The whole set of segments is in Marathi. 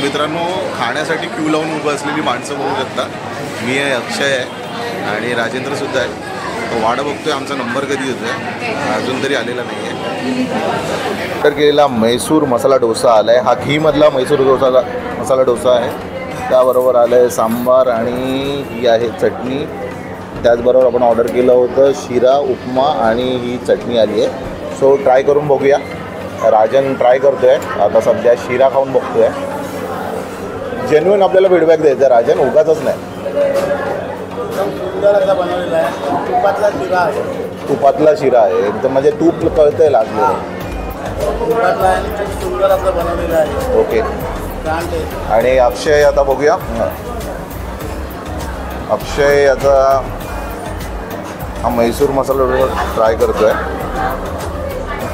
मित्रांनो, खाण्यासाठी क्यू लावून उभं असलेली माणसं बघू शकता. मी आहे, अक्षय आहे आणि राजेंद्र सुद्धा आहे. तो वाट बघतोय आमचा नंबर कधी येतोय, अजून तरी आलेला नाही आहे. ऑर्डर केलेला म्हैसूर मसाला डोसा आला आहे. हा घीमधला म्हैसूर मसाला डोसा आहे. त्याबरोबर आलं आहे सांबार आणि ही आहे चटणी. त्याचबरोबर आपण ऑर्डर केलं होतं शिरा, उपमा आणि ही चटणी आली आहे. सो ट्राय करून बघूया. राजन ट्राय करतो आहे. आता सध्या शिरा खाऊन बघतो आहे. जेन्युइन आपल्याला फीडबॅक द्यायचा राजन, उगाचच नाही. बनवलेला आहे. तुपातला शिरा आहे. तुपातला शिरा आहे एकदम, म्हणजे तूप कळतंय लागलेलं. तुपातला आहे, सुंदर असं बनवलेलं आहे. ओके. आणि अक्षय आता बघूया. अक्षय आता हा म्हैसूर मसाला ट्राय करतो आहे.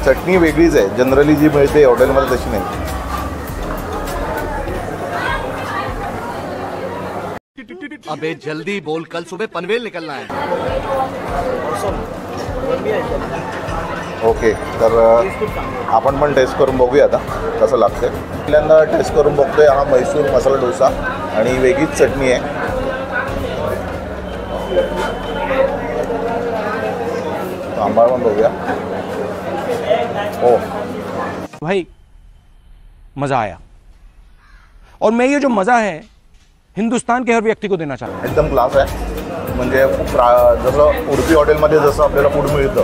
चटणी वेगळीच आहे, जनरली जी मिळते हॉटेलमध्ये तशी नाही. अबे जल्दी बोल, कल सुबह पनवेल निकलना है. ओके, तर आपण पण टेस्ट करून बघूया आता कसं लागतं. पहिल्यांदा टेस्ट करून बघतोय हा म्हैसूर मसाला डोसा आणि वेगळीच चटणी आहे. सांबार पण बघूया. ओ भाई मज़ा आया, और मैं ये जो मज़ा है हिंदुस्तान के हर व्यक्ति को देना चाहता हूँ. एकदम क्लास आहे. म्हणजे जसं उडपी हॉटेलमध्ये जसं आपल्याला फूड मिळतं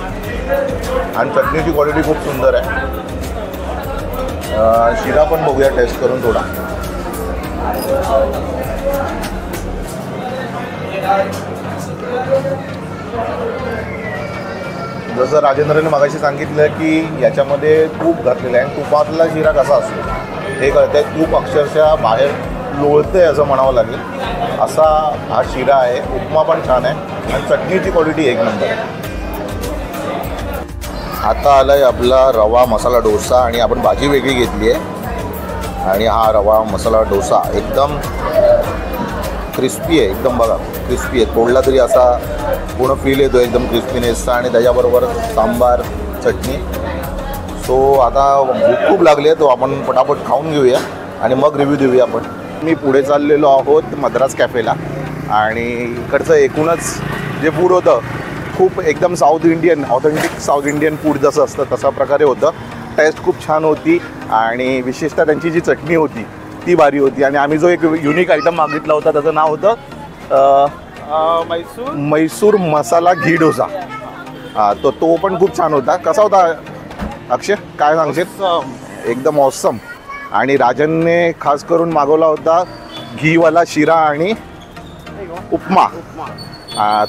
आणि चटणीची क्वालिटी खूप सुंदर आहे. शिरा पण बघूया टेस्ट करून थोडा. जसं राजेंद्रने मगाशी सांगितलं की याच्यामध्ये तूप घातलेलं आहे. तुपातला शिरा कसा असतो हे कळतंय. तूप अक्षरशः बाहेर लोळतंय असं म्हणावं लागेल, असा हा शिरा आहे. उपमा पण छान आहे आणि चटणीची क्वालिटी एक नंबर आहे. आता आला आहे आपला रवा मसाला डोसा आणि आपण भाजी वेगळी घेतली आहे. आणि हा रवा मसाला डोसा एकदम क्रिस्पी आहे. एकदम बघा क्रिस्पी आहे. तोडला तरी असा पूर्ण फील येतो एकदम क्रिस्पीनेसचा. आणि त्याच्याबरोबर सांबार, चटणी. सो आता भूक खूप लागली आहे, तो आपण पटापट खाऊन घेऊया आणि मग रिव्ह्यू देऊया आपण. मी पुढे चाललेलो आहोत मद्रास कॅफेला आणि इकडचं एकूणच जे फूड होतं खूप एकदम south Indian, authentic south Indian food जसं असतं तशा प्रकारे होतं. टेस्ट खूप छान होती आणि विशेषतः त्यांची जी चटणी होती ती भारी होती. आणि आम्ही जो एक युनिक आयटम मागितला होता त्याचं नाव होतं म्हैसूर मसाला घी डोसा. तो पण खूप छान होता. कसा होता अक्षय, काय सांगशील? एकदम ऑसम. आणि राजनने खास करून मागवला होता घीवाला शिरा आणि उपमा.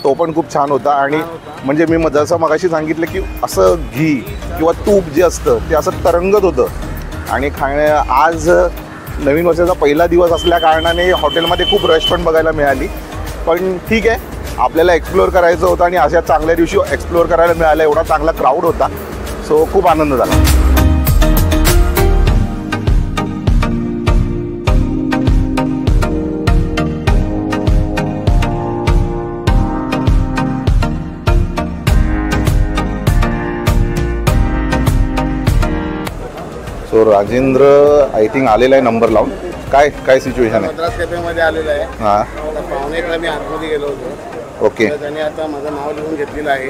तो पण खूप छान होता. आणि म्हणजे मी जसं मगाशी सांगितलं की असं घी किंवा तूप जे असतं ते असं तरंगत होतं. आणि आज नवीन वर्षाचा पहिला दिवस असल्या कारणाने हॉटेलमध्ये खूप रश पण बघायला मिळाली. पण ठीक आहे, आपल्याला एक्सप्लोअर करायचं होतं आणि अशा चांगल्या दिवशी एक्सप्लोअर करायला मिळालं. एवढा चांगला क्राऊड होता. सो खूप आनंद झाला. सो राजेंद्र आय थिंक आलेला आहे नंबर लावून. काय सिच्युएशन आहे? मद्रास कॅफेमध्ये आलेला आहे. हां, पावणे 1ला मी आतमध्ये गेलो होतो. ओके. त्याने आता माझं नाव लिहून घेतलेलं आहे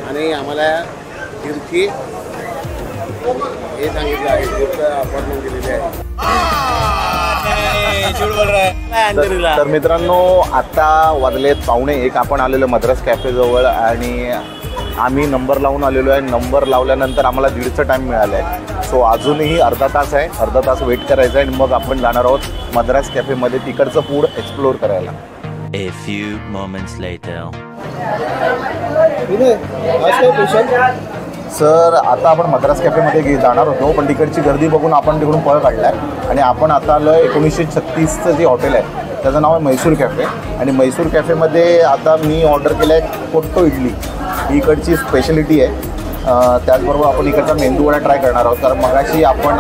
आणि आम्हाला तिरकी हे सांगितलं आहे, तिरचं अपॉइंटमेंट दिलेली आहे. तर मित्रांनो, आता वाजलेत 12:15. आपण आलेलो मद्रास कॅफेजवळ आणि आम्ही नंबर लावून आलेलो आहे. नंबर लावल्यानंतर आम्हाला 1:30चा टाईम मिळाला आहे. सो अजूनही अर्धा तास आहे. अर्धा तास वेट करायचा आहे आणि मग आपण जाणार आहोत मद्रास कॅफेमध्ये तिकडचं फूड एक्सप्लोअर करायला. A few moments later. Sir, आता आपण मद्रास कॅफेमध्ये जाणार होतो पण तिकडची गर्दी बघून आपण तिकडून पळ काढला आहे आणि आपण आता आलो 1936चं जे हॉटेल आहे त्याचं नाव आहे मैसूर कॅफे. आणि मैसूर कॅफेमध्ये आता मी ऑर्डर केलं आहे कोट्टो इडली, ही इकडची स्पेशलिटी आहे. त्याचबरोबर आपण इकडचा मेंदूवडा ट्राय करणार आहोत, कारण मगाशी आपण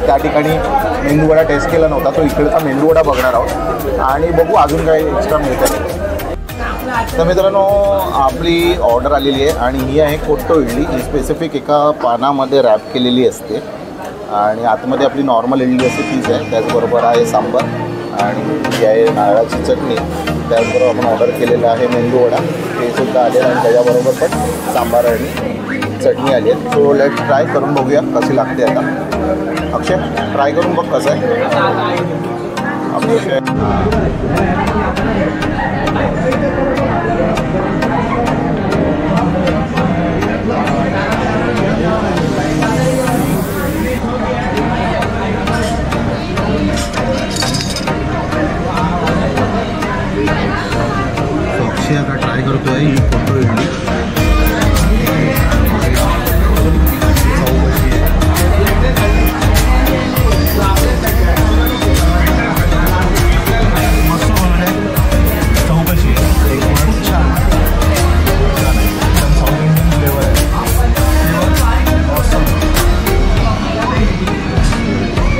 त्या ठिकाणी मेंदूवडा टेस्ट केला नव्हता, तो इकडचा मेंदूवडा बघणार आहोत आणि बघू अजून काही एक्स्ट्रा मिळतं. तर मित्रांनो, आपली ऑर्डर आलेली आहे आणि ही आहे कोट्टो इडली. ही स्पेसिफिक एका पानामध्ये रॅप केलेली असते आणि आतमध्ये आपली नॉर्मल इडली असते तीच आहे. त्याचबरोबर आहे सांबार आणि ही आहे नारळाची चटणी. त्याचबरोबर आपण ऑर्डर केलेलं आहे मेंदूवडा, ते सुद्धा आले आणि त्याच्याबरोबर पण सांबार आणि चटणी आली आहे. सो लेट ट्राय करून बघूया कशी लागते. आता अक्षय ट्राय करून बघ कसं आहे. अक्षय आता ट्राय करतोय ही कोट्टो इडली.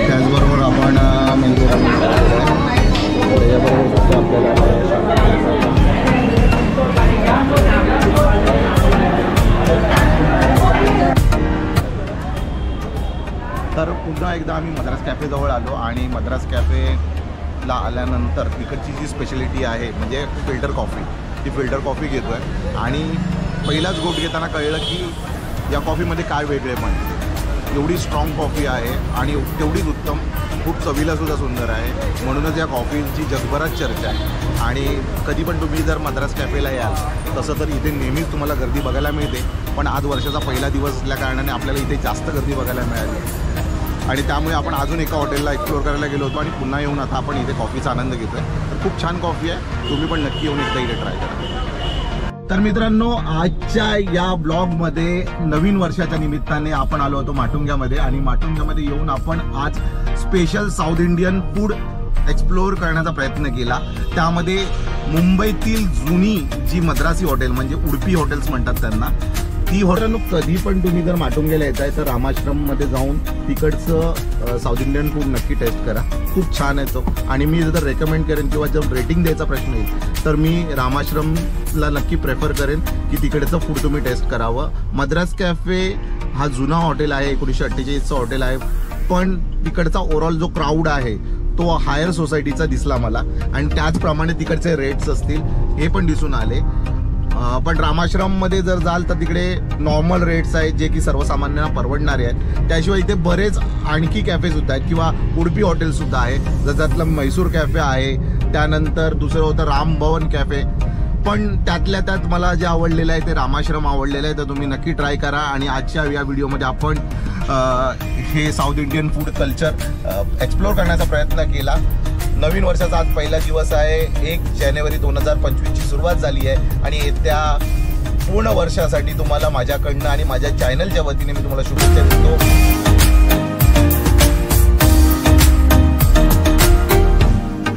त्याचबरोबर आपण मेंदूवडा त्याच्याबरोबर तर पुन्हा एकदा आम्ही मद्रास कॅफेजवळ आलो आणि मद्रास कॅफेला आल्यानंतर इकडची जी स्पेशलिटी आहे म्हणजे फिल्टर कॉफी, ती फिल्टर कॉफी घेतो आहे. आणि पहिलाच गोट घेताना कळलं की या कॉफीमध्ये काय वेगळेपण. एवढी स्ट्रॉंग कॉफी आहे आणि तेवढीच उत्तम, खूप चवीलासुद्धा सुंदर आहे. म्हणूनच या कॉफीची जगभरात चर्चा आहे. आणि कधी पण तुम्ही जर मद्रास कॅफेला याल तसं तर इथे नेहमीच तुम्हाला गर्दी बघायला मिळते, पण आज वर्षाचा पहिला दिवस असल्या कारणाने आपल्याला इथे जास्त गर्दी बघायला मिळाली आणि त्यामुळे आपण अजून एका हॉटेलला एक्सप्लोअर करायला गेलो होतो आणि पुन्हा येऊन आता आपण इथे कॉफीचा आनंद घेतो आहे. तर खूप छान कॉफी आहे, तुम्ही पण नक्की येऊन एकदा इथे ट्राय करा. तर मित्रांनो, आजच्या या ब्लॉगमध्ये नवीन वर्षाच्या निमित्ताने आपण आलो होतो माटुंग्यामध्ये आणि माटुंग्यामध्ये येऊन आपण आज special south Indian food explore करण्याचा प्रयत्न केला. त्यामध्ये मुंबईतील जुनी जी मद्रासी हॉटेल म्हणजे उडपी हॉटेल्स म्हणतात त्यांना, ती हॉटेल कधी पण तुम्ही जर माटुंग्याला येत आहे तर रामाश्रममध्ये जाऊन तिकडचं साऊथ इंडियन फूड नक्की टेस्ट करा. खूप छान आहे तो. आणि मी जर रेकमेंड करेन किंवा जर रेटिंग द्यायचा प्रश्न येईल तर मी रामाश्रमला नक्की प्रेफर करेन की तिकडचं फूड तुम्ही टेस्ट करावं. मद्रास कॅफे हा जुना हॉटेल आहे, 1948चं हॉटेल आहे, पण तिकडचा ओव्हरऑल जो क्राऊड आहे तो हायर सोसायटीचा दिसला मला आणि त्याचप्रमाणे तिकडचे रेट्स असतील हे पण दिसून आले. पण रामाश्रममध्ये जर जाल तर तिकडे नॉर्मल रेट्स आहेत जे की सर्वसामान्यांना परवडणारे आहेत. त्याशिवाय इथे बरेच आणखी कॅफेसुद्धा आहेत किंवा उडपी हॉटेलसुद्धा आहे. ज्याच्यातलं मैसूर कॅफे आहे, त्यानंतर दुसरं होतं रामभवन कॅफे. पण त्यातल्या त्यात मला जे आवडलेलं आहे ते रामाश्रम आवडलेलं आहे. तर तुम्ही नक्की ट्राय करा. आणि आजच्या या व्हिडिओमध्ये आपण हे south Indian food culture explore करण्याचा प्रयत्न केला. नवीन वर्षाचा आज पहिला दिवस आहे. 1 जानेवारी 2025ची सुरुवात झाली आहे आणि येत्या पूर्ण वर्षासाठी तुम्हाला माझ्याकडनं आणि माझ्या चॅनलच्या वतीने मी तुम्हाला शुभेच्छा देतो.